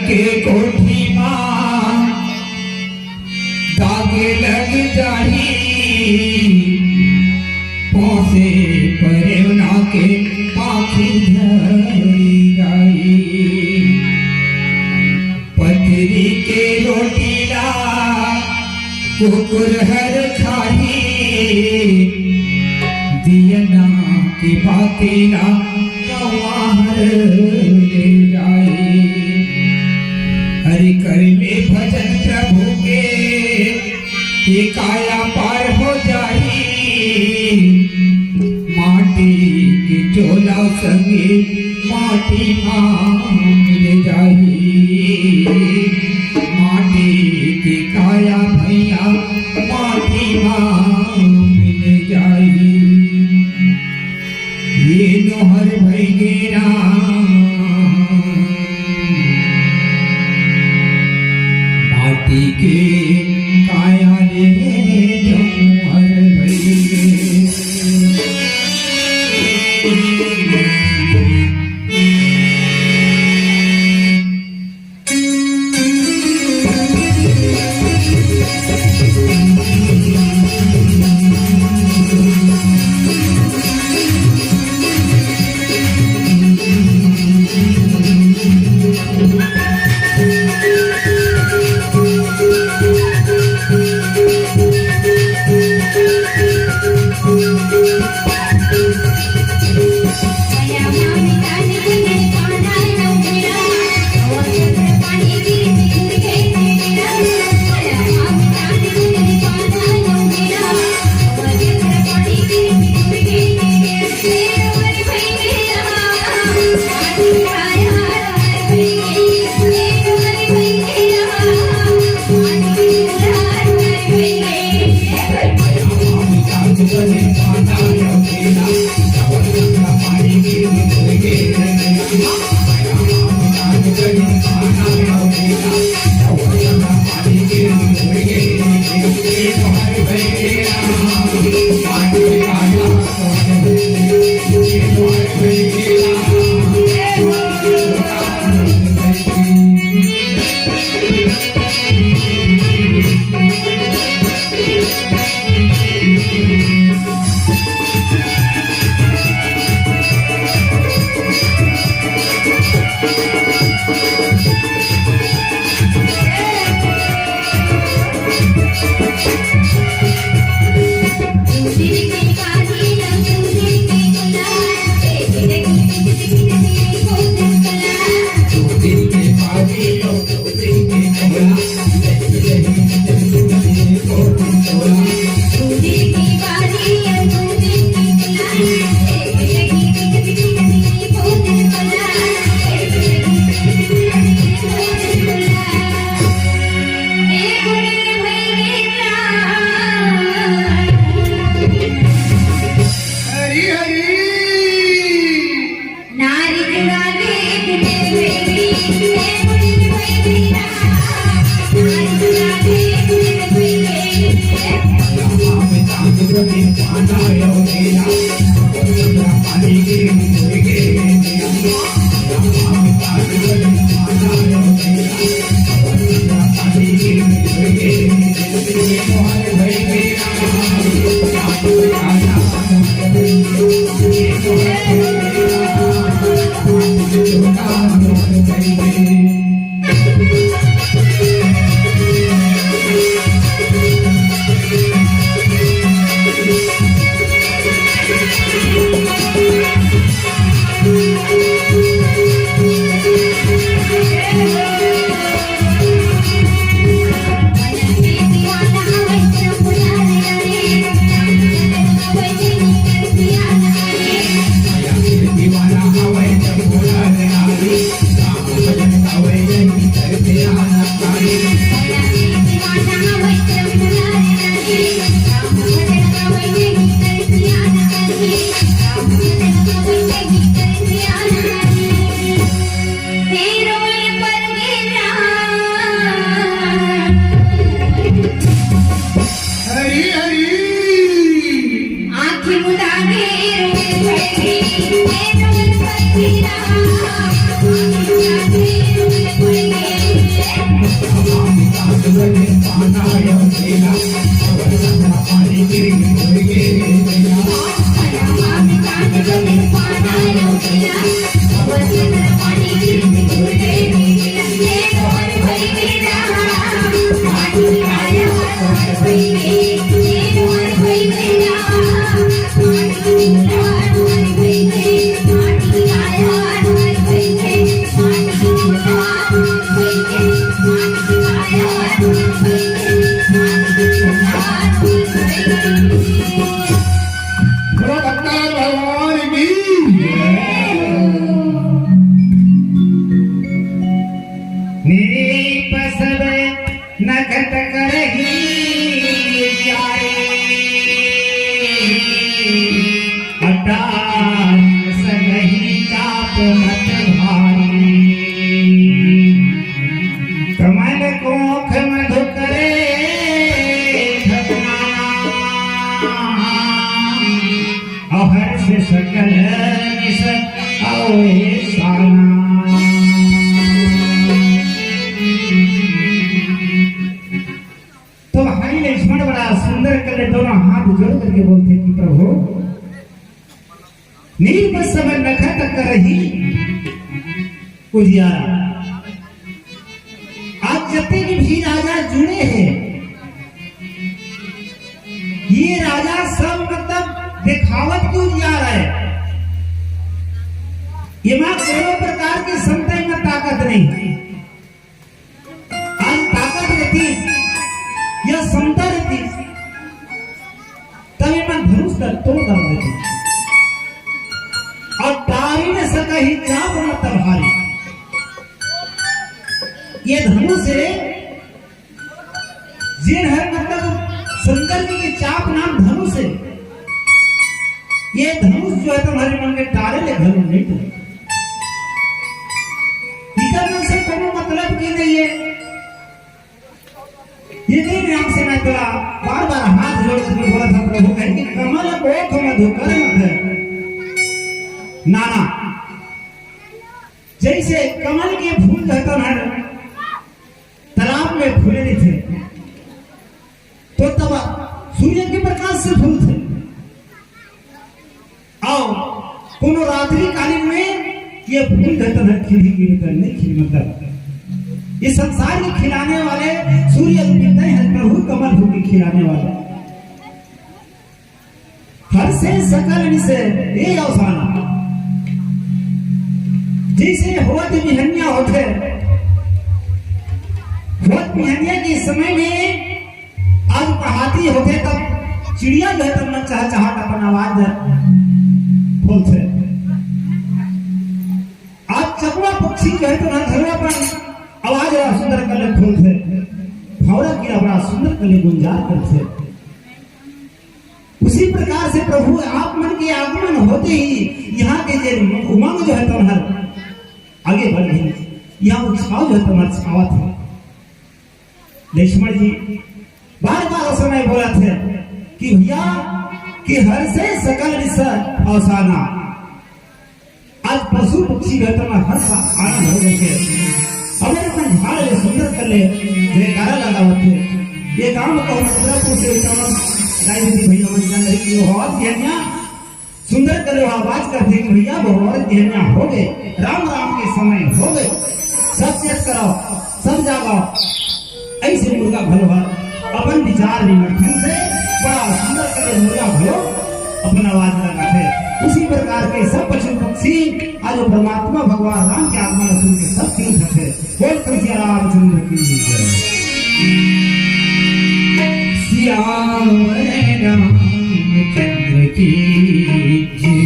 के कोठी मां दागे लग जाही पहुंचे परेवना के पाखी धरी जाई पथरी के रोटीला कुकुर हर खाही दियना की बातेला कवाहर ले जाई हरि कर ले भजन प्रभु के ये काया पार हो जाई माटी की चोला संगे माटी मिल जाई माटी की काया भैया माटी मिल जाई ये नोहर भई गेरा माटी के काया रे जमुहर भई पसब नखत करही जाए अटार सगही चाप मत भारी कमल कोख मधु करे अहर से सकल निस आओए साना। तो भाई लक्ष्मण बड़ा सुंदर कर दोनों हाथ जोड़ करके बोलते कि प्रभु नील पर समय नखत करही उजियारा। आज जते भी राजा जुड़े हैं ये राजा सब मतलब दिखावत क्यों जा रहा है। ये मां कोनो प्रकार की क्षमता में ताकत नहीं। आज ताकत रहती या क्षमता रहती तभी मैं धनुष का तोड़ डाल देती और डारी न सका ही चाप मत भारी। ये धनुष है जिन है मतलब शंकर जी के चाप नाम धनुष है। ये धनुष जो है तुम्हारे मन में डाले ले घर में नहीं टूटे। इधर से कोनो मतलब की नहीं है। ये नहीं नाम से मैं तेरा बार बार हाथ जोड़ के बोला था प्रभु कि कमल कोख मधु कर मत नाना। जैसे कमल के फूल रहता है तालाब में फूले नहीं थे तो तब सूर्य के प्रकाश से फूल थे और कोनो रात्रि कालीन में ये फूल रहता है खिली की नहीं खिली मतलब ये संसार के खिलाने वाले सूर्य पिता है प्रभु कमल फूल के खिलाने वाले हर से सकल से ये अवसाना। जैसे होत बिहनिया होते होत बिहनिया के समय में आज पहाती होते तब चिड़िया जो है तब मन चाह चाहत अपन आवाज बोलते। आज चकवा पक्षी जो है तो घरवा पर आवाज बड़ा सुंदर कले बोलते भौरा की बड़ा सुंदर कले गुंजार करते। उसी प्रकार से प्रभु आप मन के आगमन होते ही यहाँ के जो उमंग जो है तुम्हार आगे बढ़ गई। यहाँ उत्साह जो है तुम्हारा छावत है। लक्ष्मण जी बार बार समय बोला थे कि भैया कि हर से सकल अवसाना। आज पशु पक्षी रहता मैं हर आनंद हो गए अगर अपन झाड़ ले सुंदर कर ले जयकारा लगा होते ये काम को गाय दीदी भैया मन जान रही कि बहुत ध्यानिया सुंदर करे आवाज करते कि भैया बहुत ध्यानिया हो गए राम राम के समय हो गए सब चेक कराओ सब जागाओ। ऐसे मुर्गा भलो अपन विचार विमर्शन से बड़ा सुंदर करे मुर्गा भलो अपन आवाज लगाते। उसी प्रकार के सब पशु पक्षी आज परमात्मा भगवान राम के आत्मा सुन के सब ठीक थे। बोल कृष्ण रामचंद्र की जय। श्याम रामचंद्र की जय।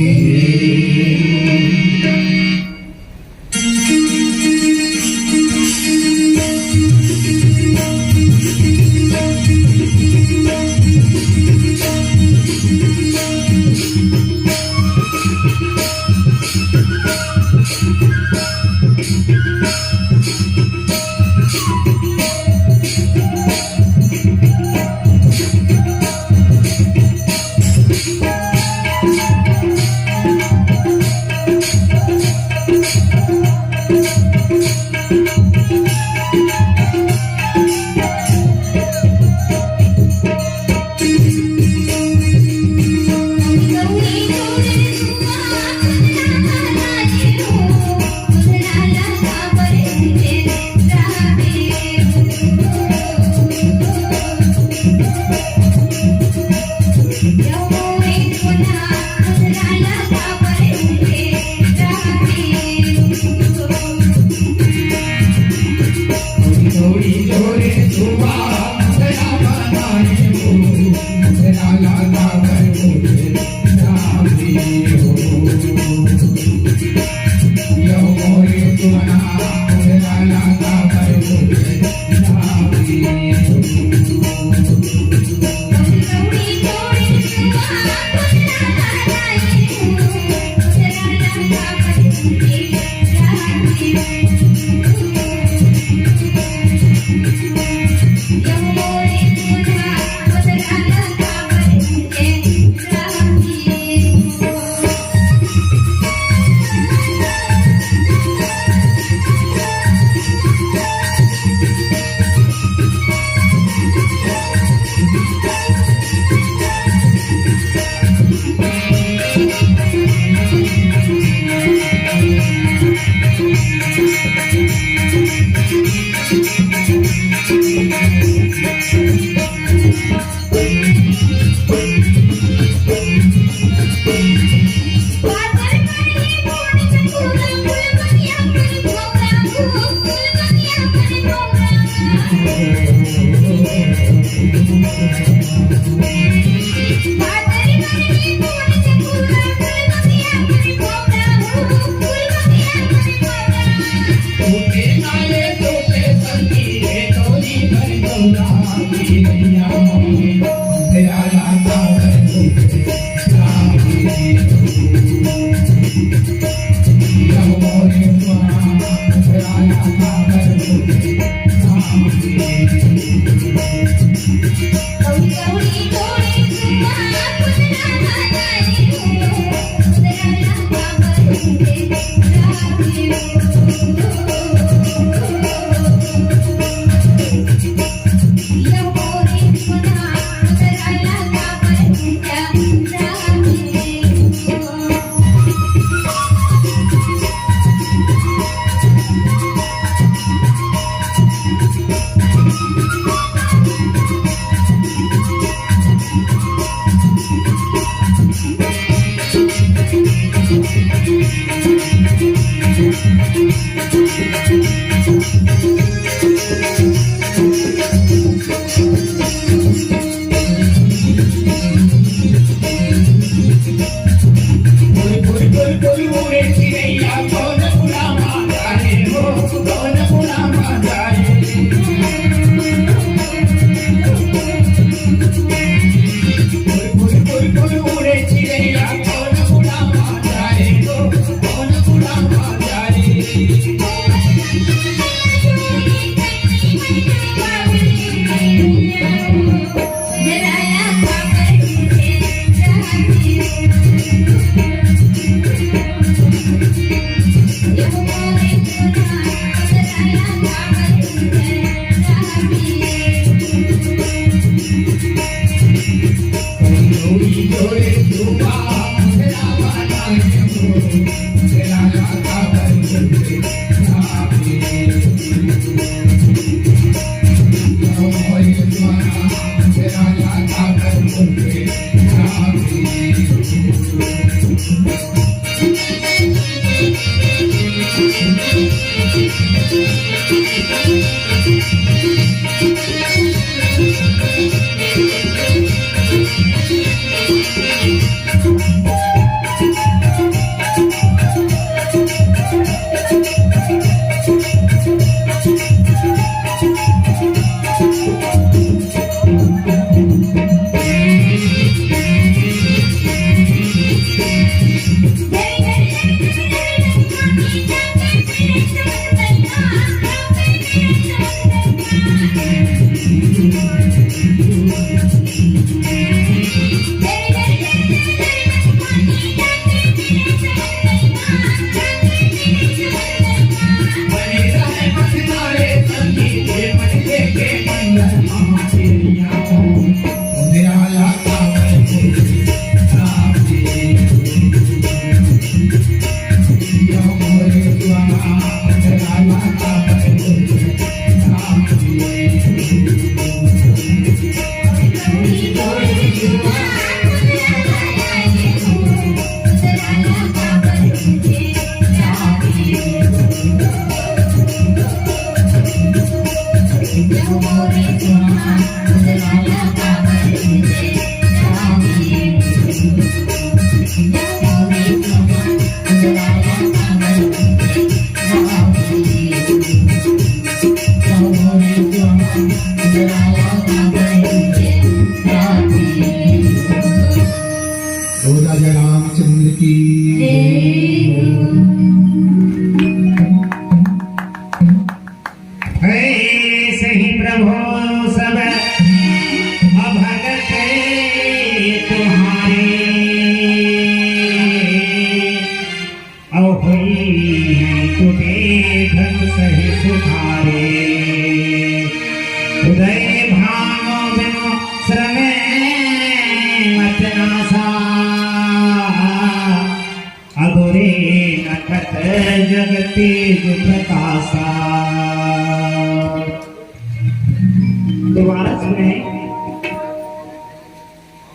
दोबारा सुने,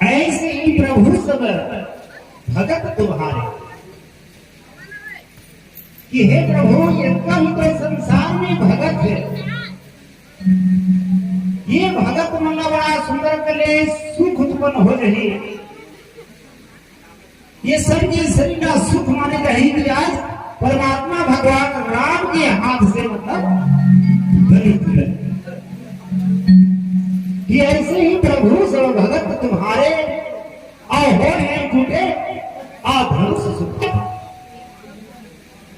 ऐसे ही प्रभु सब भगत तुम्हारे कि हे प्रभु, इनका ही तो संसार में भगत है। ये भगत मल्ला बड़ा सुंदर कले सुख उत्पन्न हो रही। ये सबके शरीर का सुख माने रही कि आज परमात्मा भगवान राम के हाथ से मतलब दलित कि ऐसे ही प्रभु सब भगत तुम्हारे और हो हैं टूटे आधर्म से सुख।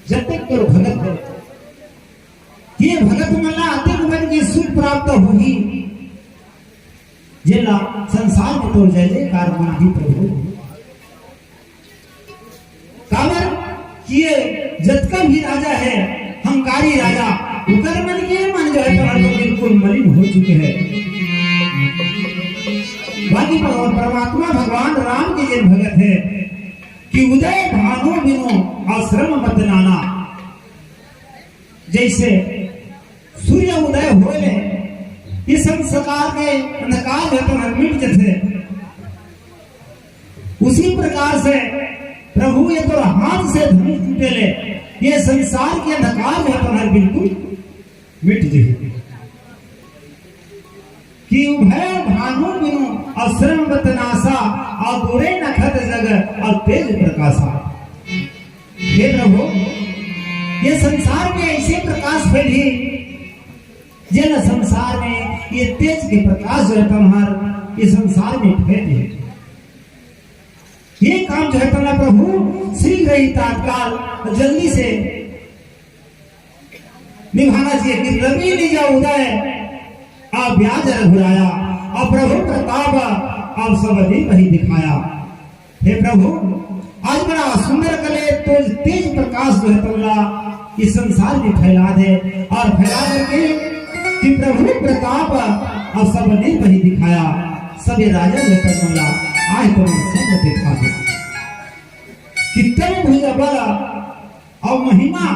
जब तक तो भगत है ये भगत मल्ला अधिक मन की सुख प्राप्त होगी जिला संसार में तो जय जयकार मनाही प्रभु काबर किए जतका भी राजा है हंकारी राजा उकर मन के मन जो है तो बिल्कुल मलिन हो चुके हैं। बाकी परमात्मा भगवान राम के जो भगत है कि उदय भानु बिनो आश्रम मत नाना। जैसे सूर्य उदय होले इस संसार के अंधकार है तो मिट जैसे उसी प्रकार से प्रभु ये तो हाथ से धनुष टूटे ले ये संसार के अंधकार है तो बिल्कुल मिट जाए कि उभय भानु बिनु अश्रम बतनासा और दूरे नखत जग और तेज प्रकाशा। हे प्रभु ये संसार में ऐसे प्रकाश फैली जिन संसार में ये तेज के प्रकाश जो है तुम्हार ये संसार में फैले ये काम जो है तुम्हारा प्रभु शीघ्र ही तात्काल जल्दी से निभाना चाहिए कि रवि निजा उदय आप ब्याज घुराया और प्रभु प्रताप आप सब वही दिखाया। हे प्रभु आज बड़ा सुंदर कले तो तेज प्रकाश जो है तुमला इस संसार में फैला दे और फैला करके कि प्रभु प्रताप आप सब वही दिखाया। सब राजा जो है तुमला आज तुम सब दिखा दे कितने भुजा बड़ा और महिमा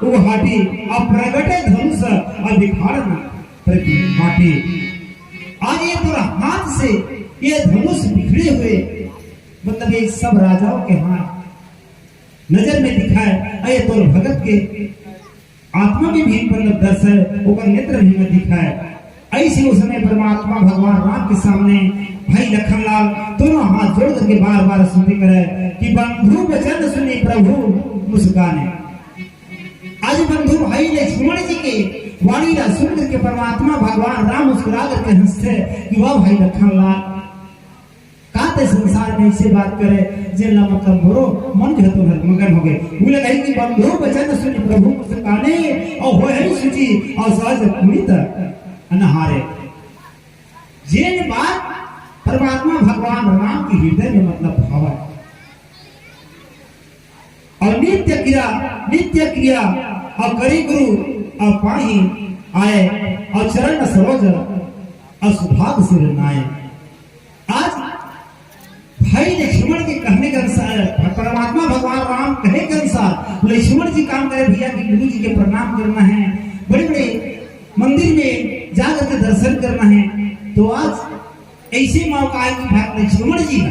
वो हाटी और प्रगटे धनुष और दिखाड़ना प्रति माटी। आज ये तो हाथ से ये धनुष बिखरे हुए मतलब ये सब राजाओं के हाथ नजर में दिखाए ये तो भगत के आत्मा में भी मतलब दर्श है ऊपर नेत्र भी में दिखाए। ऐसे उस समय परमात्मा भगवान राम के सामने भाई लखनलाल दोनों हाथ जोड़ करके बार बार स्तुति करे कि बंधु वचन सुनी प्रभु मुस्काने। आज बंधु भाई लक्ष्मण जी के वाणी ला सुन करके परमात्मा भगवान राम मुस्कुरा करके हंसते कि वाह भाई लखनलाल काते संसार में ऐसे बात करे जिनला मतलब मोरो मन जो तो मगन हो गए बोले कहीं कि बंधु वचन सुनी प्रभु मुस्काने और हो है सुची और सहज पुनीत अनहारे। जिन बात परमात्मा भगवान राम के हृदय में मतलब भाव है और नित्य क्रिया और करी गुरु और पाही आए और चरण सरोज और सुभाग सिर नाये। आज भाई लक्ष्मण के कहने के अनुसार परमात्मा भगवान राम कहे के अनुसार लक्ष्मण जी काम करे भैया कि गुरु जी के प्रणाम करना है बड़े बड़े मंदिर में जाकर के दर्शन करना है। तो आज ऐसे मौका है कि लक्ष्मण जी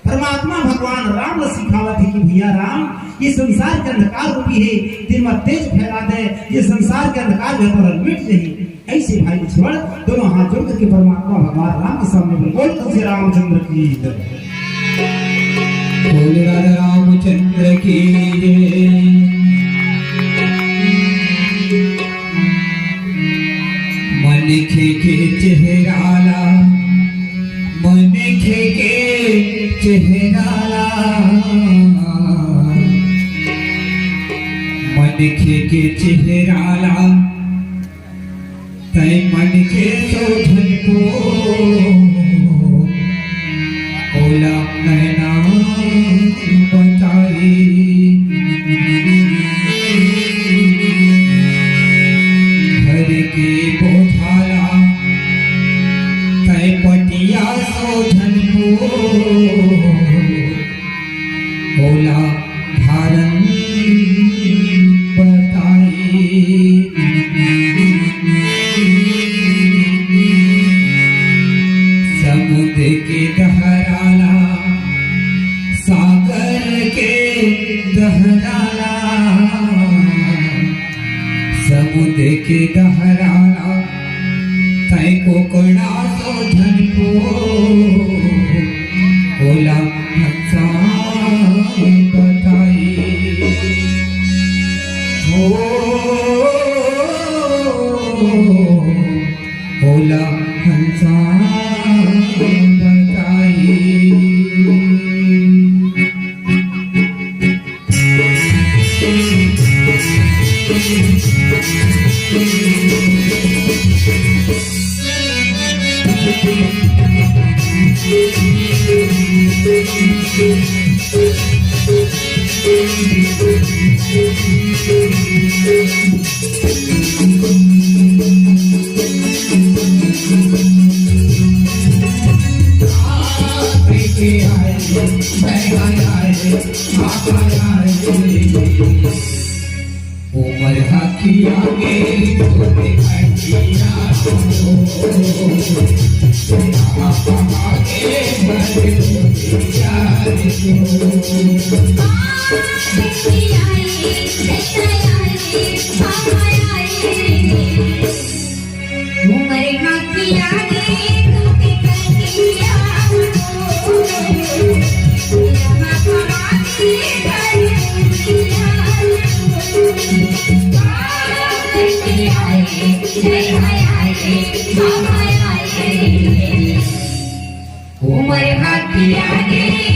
परमात्मा भगवान राम ने सिखावा थे कि भैया राम ये संसार के अंधकार रूपी है दिन में तेज फैला दे ये संसार के अंधकार जो है मिट जाए। ऐसे भाई लक्ष्मण दोनों हाथ जोड़ करके परमात्मा भगवान राम के सामने बोल तुलसी रामचंद्र की बोल राधा रामचंद्र की मन के चेहराला मन के चेहराला मन के चेहराला तय मन के शोधन को ओला नैना बताई घर के बोझाला तय पटिया शोधन को ओला धारण समुद्र के दहराला सागर के दहराला समुद्र के दहराला है कोकणा धन को ओला हंसा बताई हो ओला हंसा बताई उमर हाथी आगे उमर हाथी आगे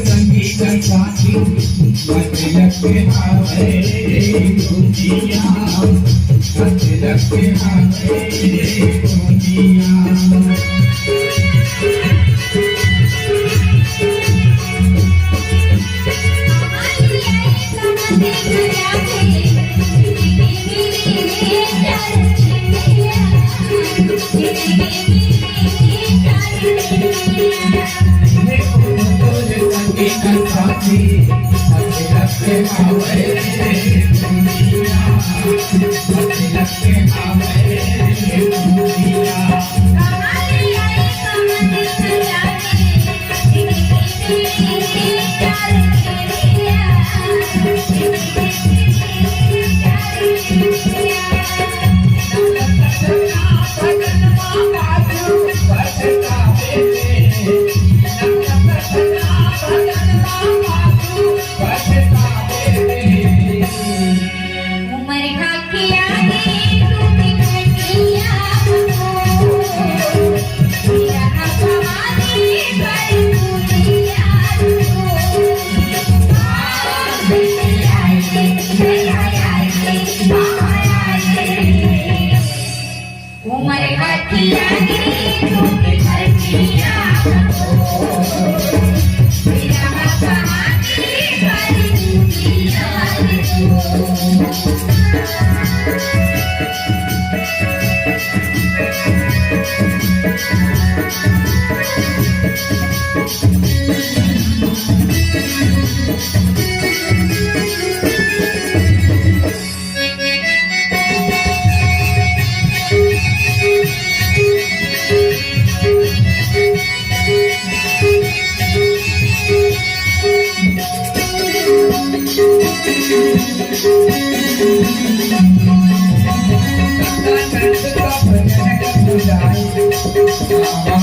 संगीत साथी लगे हावे दुनिया लगे हावे दुनिया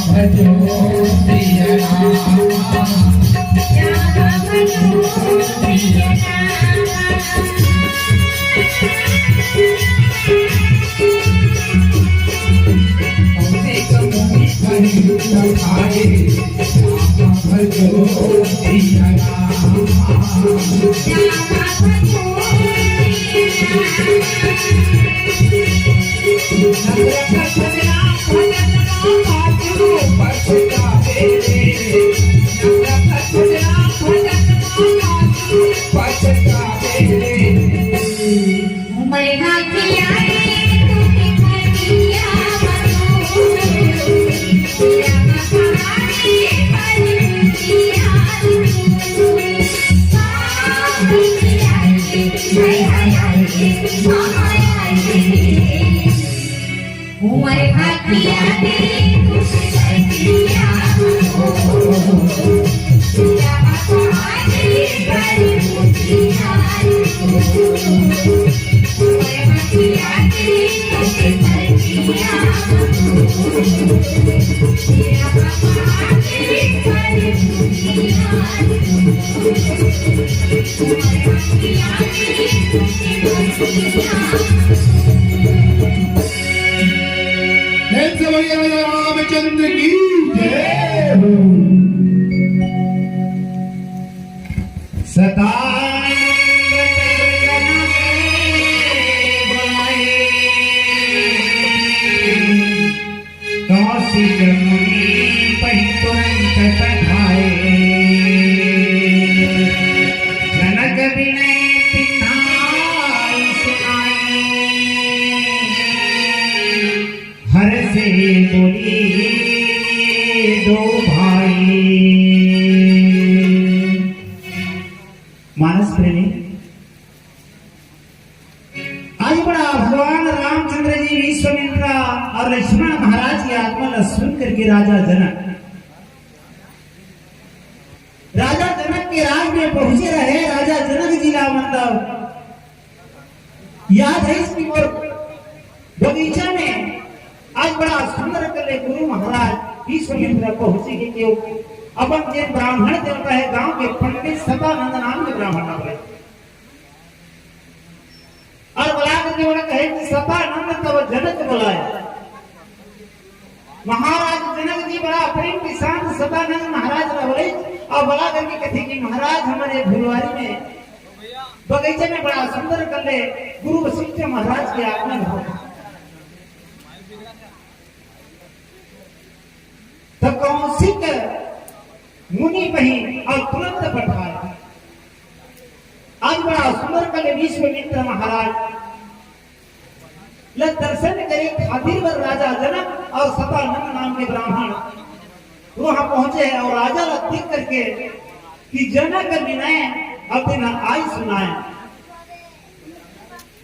Thank you. उमर हाथिया दे खुश करतिया हो तेरा हाथी बड़ी मुठिया उमर हाथिया दे खुश करतिया हो तेरा हाथी बड़ी मुठिया रामचंद्र की जय। कौशिक मुनि पहि तुरंत पठाए जनक विनय पिताई सुनाए हर से बोली दो भाई। मानस प्रेमी आज बड़ा भगवान रामचंद्र जी विश्वामित्र और लक्ष्मण महाराज की आत्मा न सुन करके राजा जनक के राज में पहुंचे रहे। राजा जनक जी का मतलब याद है इसकी ओर बगीचा में आज बड़ा सुंदर कले गुरु महाराज विश्वामित्र पहुंचे कि क्यों अपन जे ब्राह्मण देवता है गांव के पंडित सदानंद नाम के ब्राह्मण है और बुला करके बोला कहे कि सदानंद तब जनक बुलाया। महाराज जनक जी बड़ा प्रेम के साथ सदानंद महाराज ने बोले और बुला करके कहे कि महाराज हमारे फुलवारी में बगीचे में बड़ा सुंदर कले गुरु वशिष्ठ महाराज के आगमन हो। तो कौशिक मुनि वही और तुरंत पठाया। आज बड़ा सुंदर कले विश्वामित्र महाराज दर्शन करे खातिर वर राजा जनक और सदानंद नाम के ब्राह्मण वहां पहुंचे और राजा देख करके कि जनक विनय अपना आई सुनाए।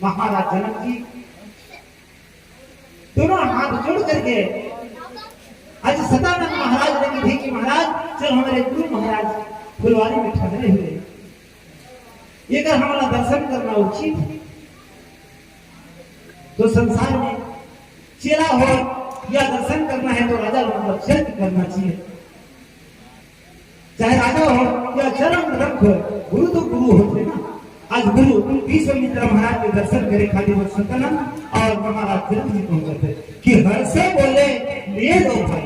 महाराज जनक जी दोनों हाथ जोड़ करके आज सदानंद महाराज ने कही कि महाराज चल हमारे गुरु महाराज फुलवारी में ठहरे हुए ये अगर हमारा दर्शन करना उचित है तो संसार में चेला हो या दर्शन करना है तो राजा मतलब चर्च करना चाहिए। चाहे राजा हो या चरण रख हो गुरु तो गुरु होते ना। आज गुरु विश्वामित्र महाराज के दर्शन करे खातिर सदानंद और महाराज जनक जी पहुंचे थे कि हर से बोले ले दो भाई।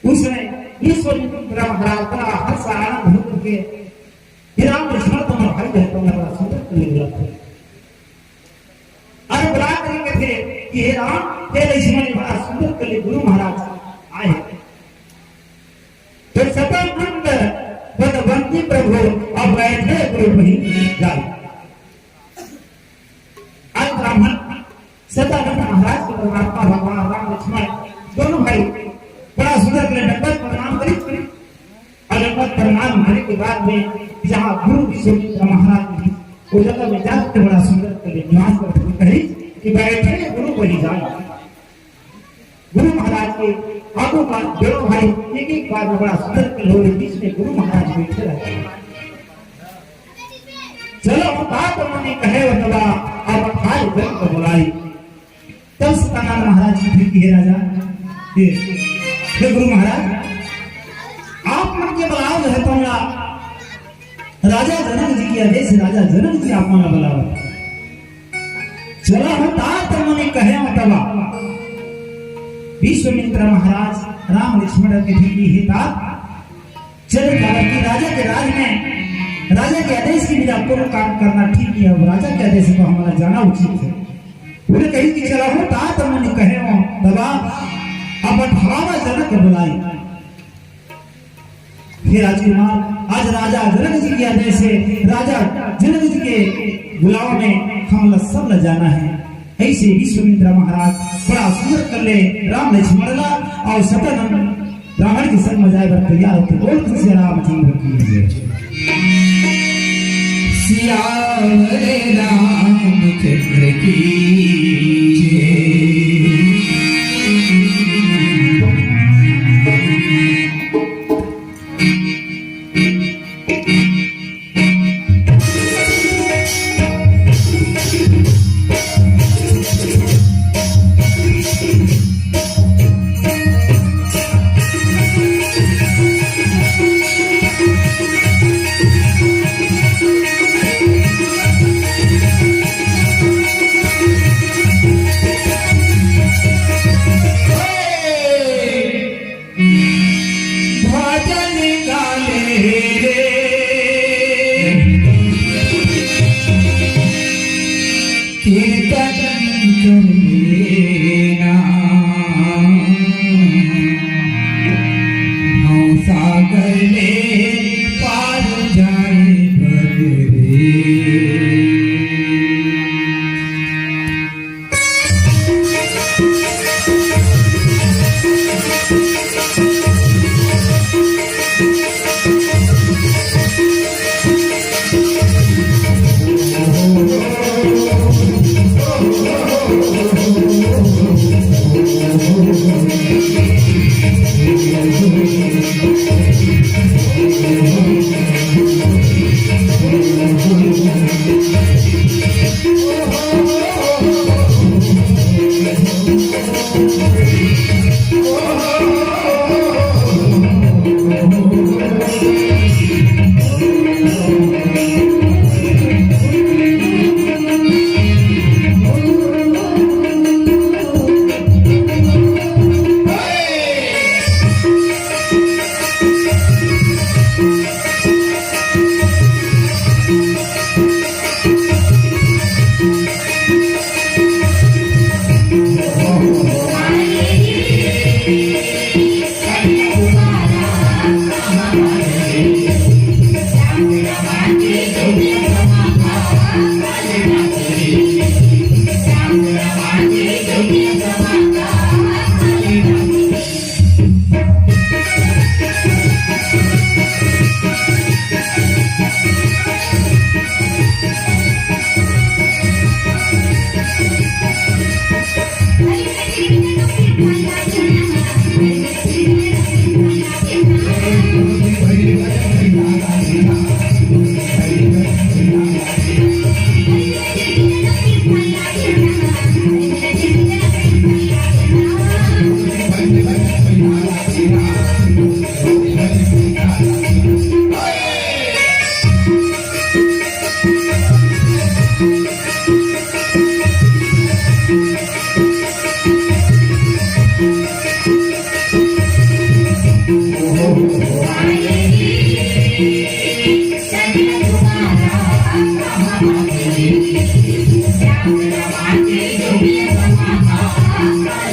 उसने विश्वामित्र महाराज का हर्ष आनंद हो के राम लक्ष्मण तुम्हारा भाई है तुम्हारा सुंदर ले और बुला करके थे कि हे राम हे लक्ष्मण बड़ा सुंदर कले गुरु महाराज आए। फिर सदानंद बदवंती प्रभु अब बैठे गुरु वहीं जाए। आज ब्राह्मण सदानंद महाराज के परमात्मा भगवान राम लक्ष्मण दोनों भाई बड़ा सुंदर कले दंडवत प्रणाम करी और दंडवत प्रणाम होने के बाद में जहाँ गुरु विश्वामित्र महाराज जी वो जगह में जाकर बड़ा सुंदर कले निवास करते कही कि बैठे गुरु वही जाए। गुरु महाराज के आगो का दोनों भाई एक एक बार में बड़ा सुंदर कले हो बीच में गुरु महाराज बैठे रहते। चलो बात उन्होंने कहे बतवा अब खाए जन को बुलाई। तब सदानंद महाराज जी फिर कहे राजा हे गुरु महाराज आप मन के बुलाओ है तो राजा जनक जी के आदेश राजा जनक जी आप मना बुलाओ। चला होता तो मैंने कहे मतवा विश्वामित्र महाराज राम लक्ष्मण के भी हिता चल की राजा के राज में राजा के आदेश की बिना पूर्ण काम करना ठीक नहीं है। राजा के आदेश को हमारा जाना उचित है। उन्हें कही कि चला होता तो मैंने कहे दबा अब भावा जनक बुलाई। हे राजकुमार आज राजा जनक जी के आदेश से राजा जनक जी के बुलावा में हम सब ल जाना है। ऐसे विश्वामित्र महाराज बड़ा सुंदर कर ले राम लक्ष्मण और सदानंद ब्राह्मण के संग में जाए बर तैयार होते बोल श्री रामचंद्र की सियावर रामचंद्र की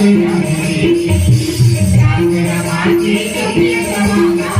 राम रमाते कभी समागा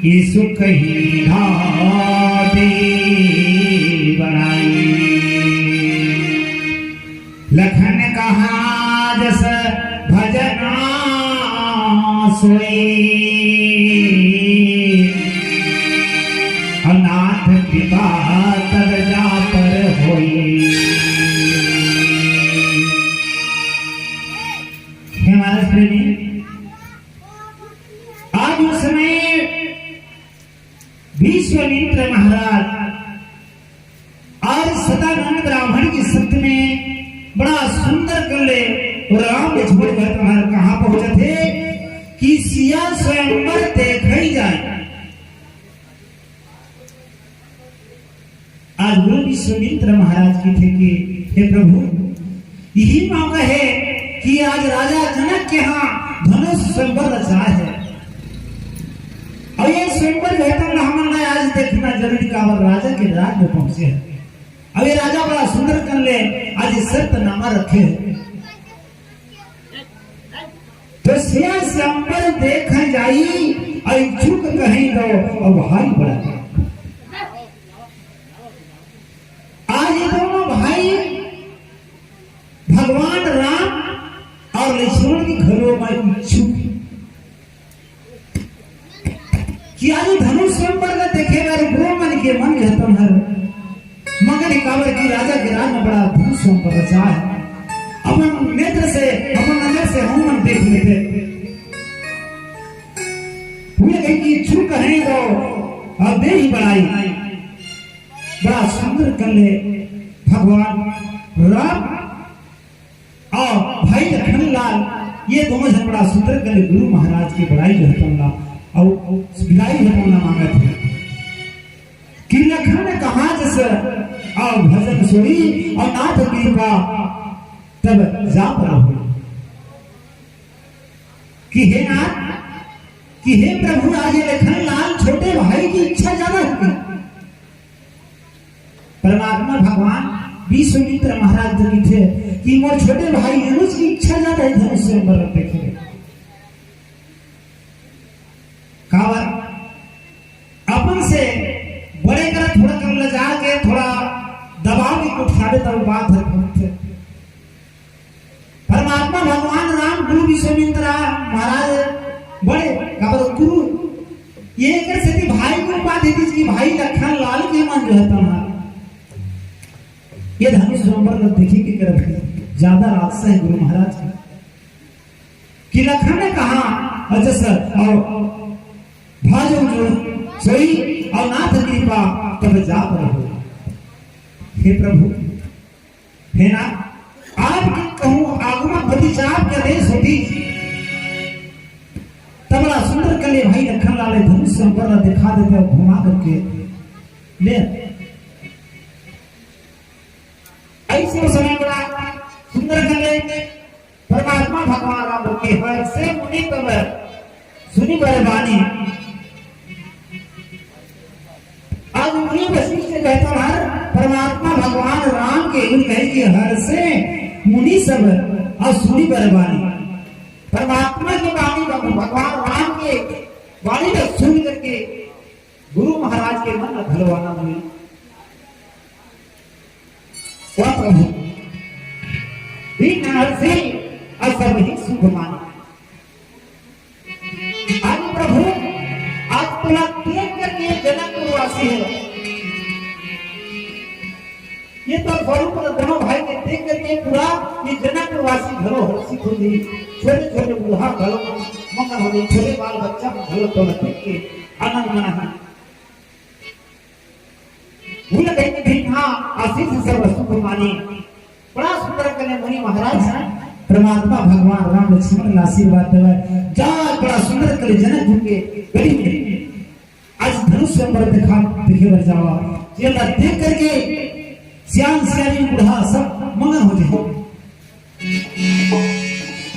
यीशु कही धाते बनाई लखन कहा जस भजना सोई अनाथ पिता तब जा पर होई। हमारा प्रेमी आज उस समय विश्वामित्र महाराज और सदानंद ब्राह्मण की सत्य में बड़ा सुंदर कर ले और राम लक्ष्मण भरत कहां पहुंचे थे कि सिया स्वयंवर देख ही जाए। आज गुरु विश्वामित्र महाराज की थे कि हे प्रभु यही मौका है कि आज राजा जनक के यहाँ धनुष स्वयंवर रचा है और ये स्वयंवर बेहतर हमने आज देखना जरूरी का और राजा के राज में पहुंचे हैं। अब ये राजा बड़ा सुंदर कर ले आज सत्यनामा रखे तो सिया स्वयंवर देख जाई और झुक कहीं दो और भाई बड़ा आज ये दोनों भाई भगवान राम और लक्ष्मण के घरों में इच्छुक कि आज धनुष स्वयंवर का देखेगा रुद्रो मन के मन है तुम्हारे मगर कावर की राजा के राज में बड़ा धनुष स्वयंवर रचा है। अपन नेत्र से अपन नजर से हम मन देख लेते हुए कहीं की चूक है तो अब दे ही बढ़ाई बड़ा सुंदर कर ले भगवान राम और भाई लखन लाल ये दोनों जन बड़ा सुंदर कर ले गुरु महाराज की बड़ाई करता और विदाई होना मांगे थे कि लखन कहा जैसे और भजन सुनी और नाथ कृपा तब जा रहो कि हे नाथ कि हे प्रभु आज लखन लाल छोटे भाई की इच्छा ज्यादा होगी। परमात्मा भगवान विश्वामित्र महाराज जी थे कि मोर छोटे भाई अनुज की इच्छा ज्यादा है धनुष से ऊपर देखे कावर अपन से बड़े कर थोड़ा कर ले जाके थोड़ा दबाव की उठावे तब बात है। परमात्मा भगवान राम गुरु विश्वामित्र महाराज बड़े कावर गुरु ये कर से भाई को उपाधि दी कि भाई लखन लाल के मन जो है तुम्हारा ये धनुष नंबर देखिए कि कर ज्यादा रास्ता है गुरु महाराज का कि लखन ने कहा अच्छा सर और भाजो जो सोई और नाथ कृपा तब जा रहो। हे प्रभु हे नाथ आपके कहूं आगमन प्रतिचार के आदेश होती तब बड़ा सुंदर कले भाई लखन लाल धनुष संपर दिखा देते और घुमा करके ले ऐसे समय बड़ा सुंदर कले परमात्मा भगवान राम के हर से मुनि तब सुनी बड़े बानी आज मुनि वशिष्ठ से कहता हर परमात्मा भगवान राम के गुण कहे कि हर से मुनि सब और सुनी बड़े बानी परमात्मा की वाणी भगवान राम के वाणी को सुन करके गुरु महाराज के मन में भलवाना मिली वह प्रभु से असर ही सुख माना। आज प्रभु आज तुला देख करके जनकपुरवासी है ये तो स्वरूप दोनों भाई के देख करके पूरा ये जनकपुरवासी घरों हर्षित हो गई। छोटे छोटे बूढ़ा घरों मगन हो गई छोटे बाल बच्चा घरों तो देख के आनंद मना है भूल गए कि हाँ आशीष सर्व सुख मानी। बड़ा सुंदर कने मुनि महाराज परमात्मा भगवान राम लक्ष्मण आशीर्वाद देवे जा बड़ा सुंदर करे जनक जी के गरीब आज धनुष संपर दिखा दिखे बर जावा ये ला देख करके सियान सियानी बूढ़ा सब मगन हो जाए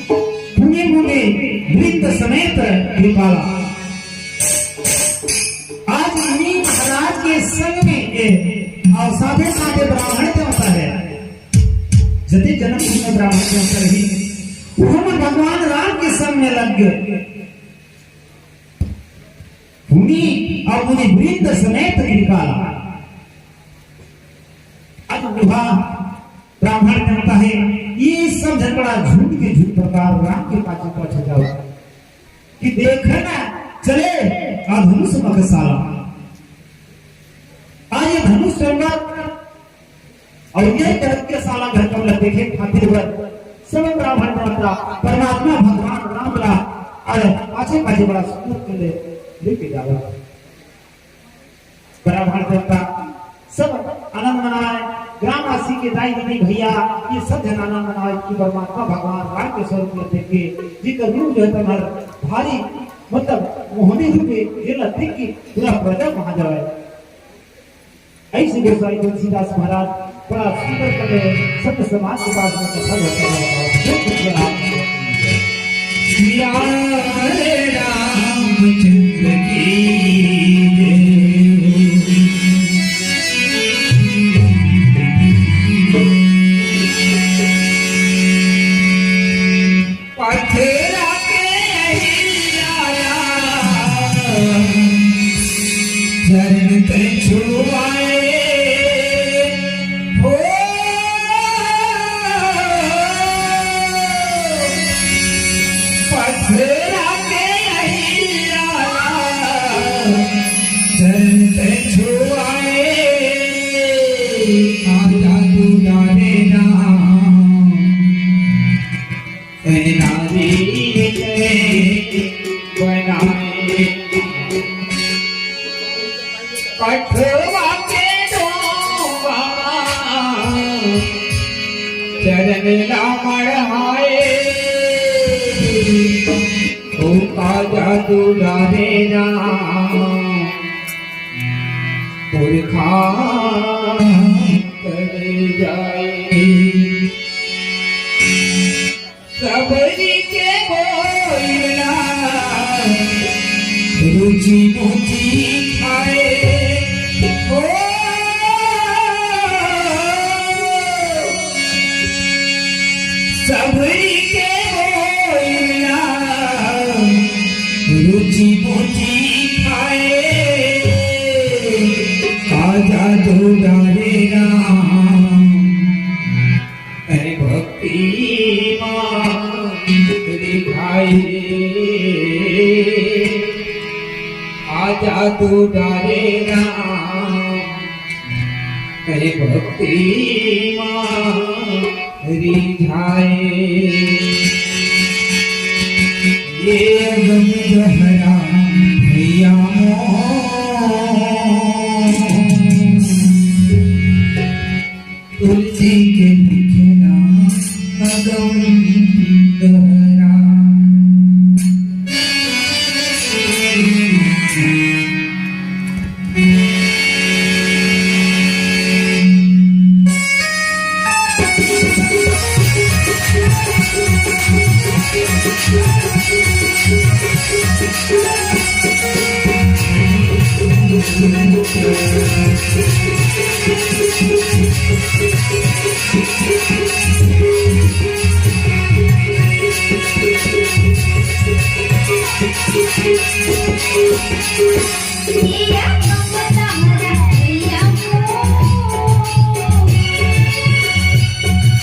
पुण्य मुनि वृद्ध समेत कृपाला आज मुनि महाराज के संग में और साथे साथे ब्राह्मण देवता है जति जन्म में ब्राह्मण देवता रही उन्होंने भगवान राम के संग में लग गए मुनि और मुनि वृद्ध समेत कृपाला आज विवाह ब्राह्मण देवता है ये सब झगड़ा झूठ के झूठ प्रकार राम के पास पहुंच जाओ कि देखना चले धनुष मखसाला आज ये धनुष और ये करके साला घर कमला देखे खातिर सब ब्राह्मण देवता परमात्मा भगवान राम ला अरे पाछे पाछे बड़ा सुंदर के लेके जावा ब्राह्मण देवता सब आनंद मनाए ग्रामवासी के दाई नहीं भैया ये सब जन आनंद मनाए कि परमात्मा भगवान राम के स्वरूप में देख के जी का रूप जो है तुम्हारा भारी मतलब मोहनी रूपे ये लगती कि पूरा प्रजा वहां जाए। ऐसे गोसाई तुलसीदास महाराज बड़ा सुंदर करे सत्य समाज के पास में कथा होता है। रामचंद्र की चरण ला मढ़ाए आजा तू डारे राम पुरखा कर जाए सबरी के बोलना रुचि मुचि खाए ओ सबरी के बोलना रुचि मुचि खाए आजा तू डारे राम अरे भक्ति दिखाई आजा तू डारे राम अरे भक्ति रिझाए ये गम गहरा भैया तुलसी के लिखना अगम गहरा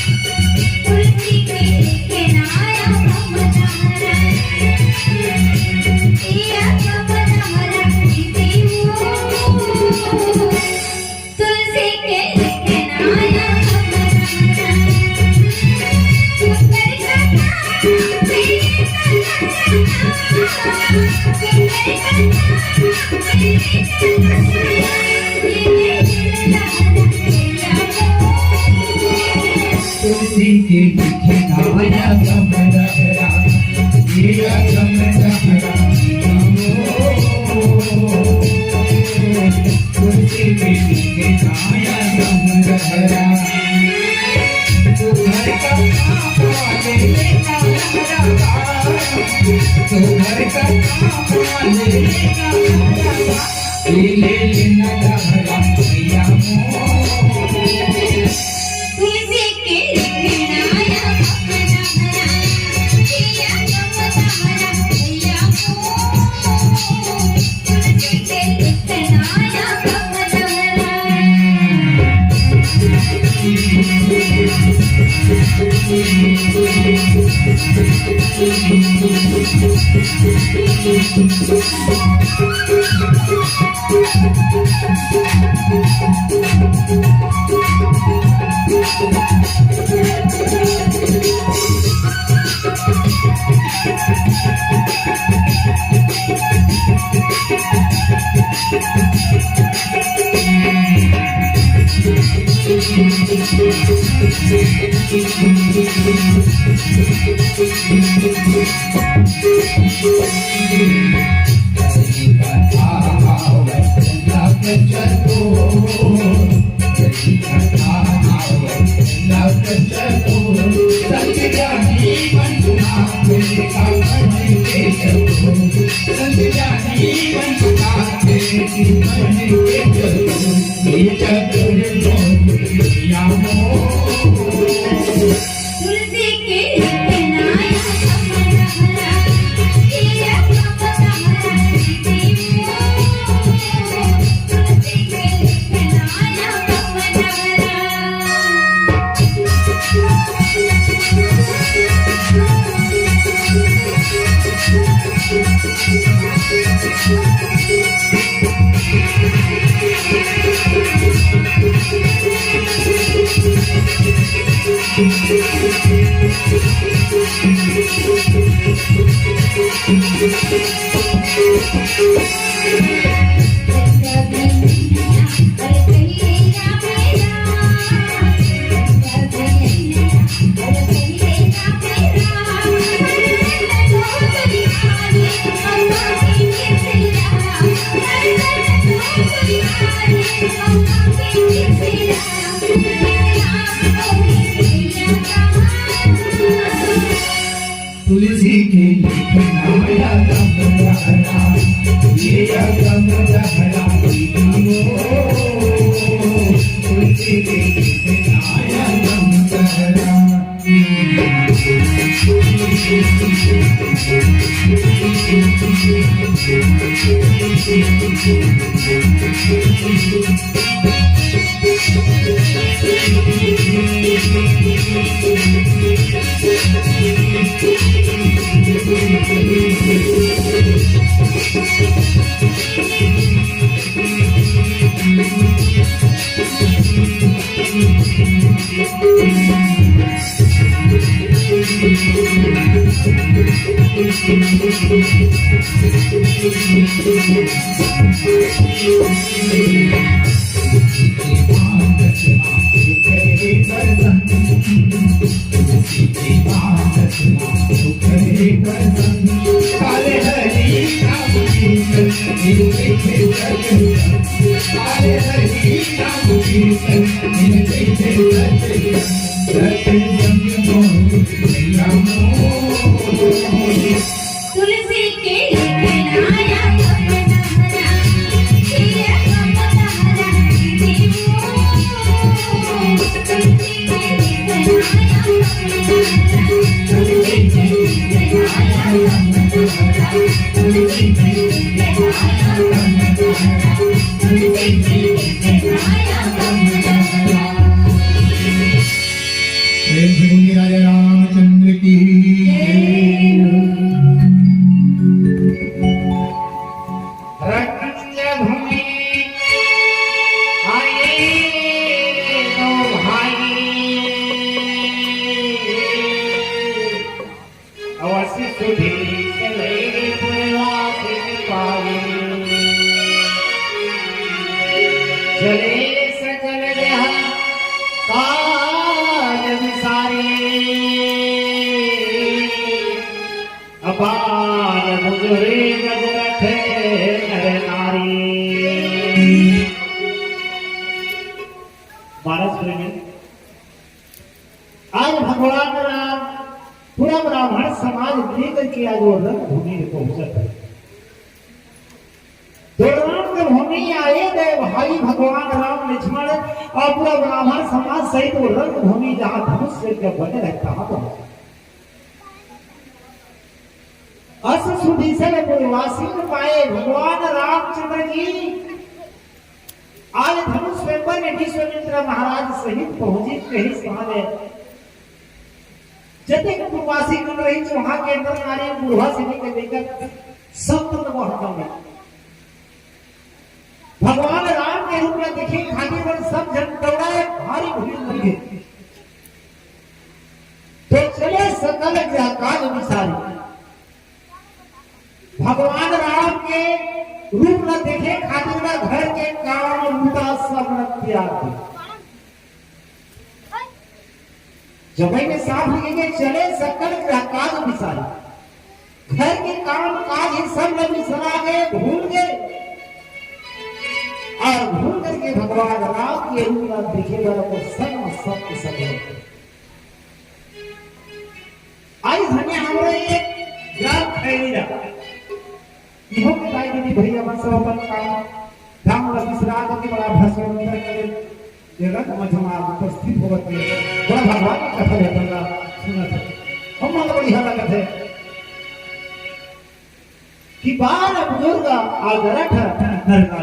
तुलसी के लिखे नाया गम गहरा ये गम गहरा तुलसी के लिखे नाया गम गहरा तू घर का पाले लेना तू घर का पाले लेना ले लेना गहरा भैया तुलसी के लिखनाया अपना हरा किया अपना हरा भैया तुलसी के लिखनाया अपना हरा तुलसी के लिखनाया अपना हरा किया अपना हरा तुलसी के लिखनाया अपना हरा सहरा तुलसी के गीत गाया हम सहरा तुलसी के लेके आया अपना ये अपना देवो तुलसी के लेके आया तुलसी के लेके प्रेम से बोलिए राजा रामचंद्र की भूमि आए तो भाई अवश्य सुधी चले पुरवासी पाए चले सकल देह काज विसारे अपार मुजरे नजरथ नर नारी मानस प्रेमी आज भगवान राम पूरा ब्राह्मण समाज लेकर के आज वो रणभूमि में पहुंचा है भूमि आए गए भाई भगवान राम लक्ष्मण और पूरा ब्राह्मण समाज सहित वो रणभूमि जहां धनुष के बने रहता है अस सुधीसर पुरवासी में पाए भगवान रामचंद्र जी आज धनुष स्वयंवर में विश्वामित्र महाराज सहित पहुंचे कहीं स्थान जते के पुरवासी कर रही वहां के अंदर नारी बुढ़वा से लेकर सब तक वहां में भगवान राम के रूप में दिखे खाली पर सब जन दौड़ाए भारी भीड़ लगी तो चले सकल काज विसारी भगवान राम के रूप न देखे खातिर न घर के काम लूटा सब न त्याग जब में साफ लिखेंगे चले सकल काज विसारी घर के काम काज ही सब न बिसरा गए भूल गए और भूल करके भगवान राम के रूप में दिखेगा तो सब सब आई धन्य हमारे एक ग्राम खैरीरा इहो के भाई दीदी भैया मन सब अपन काम धाम वाला विश्राम के बड़ा भस्म मंत्र करे जगत मझमा उपस्थित होवत है बड़ा भगवान का कथा है बंदा सुना था हम मन बड़ी हला कथे कि बाल बुजुर्ग आगरठ नरका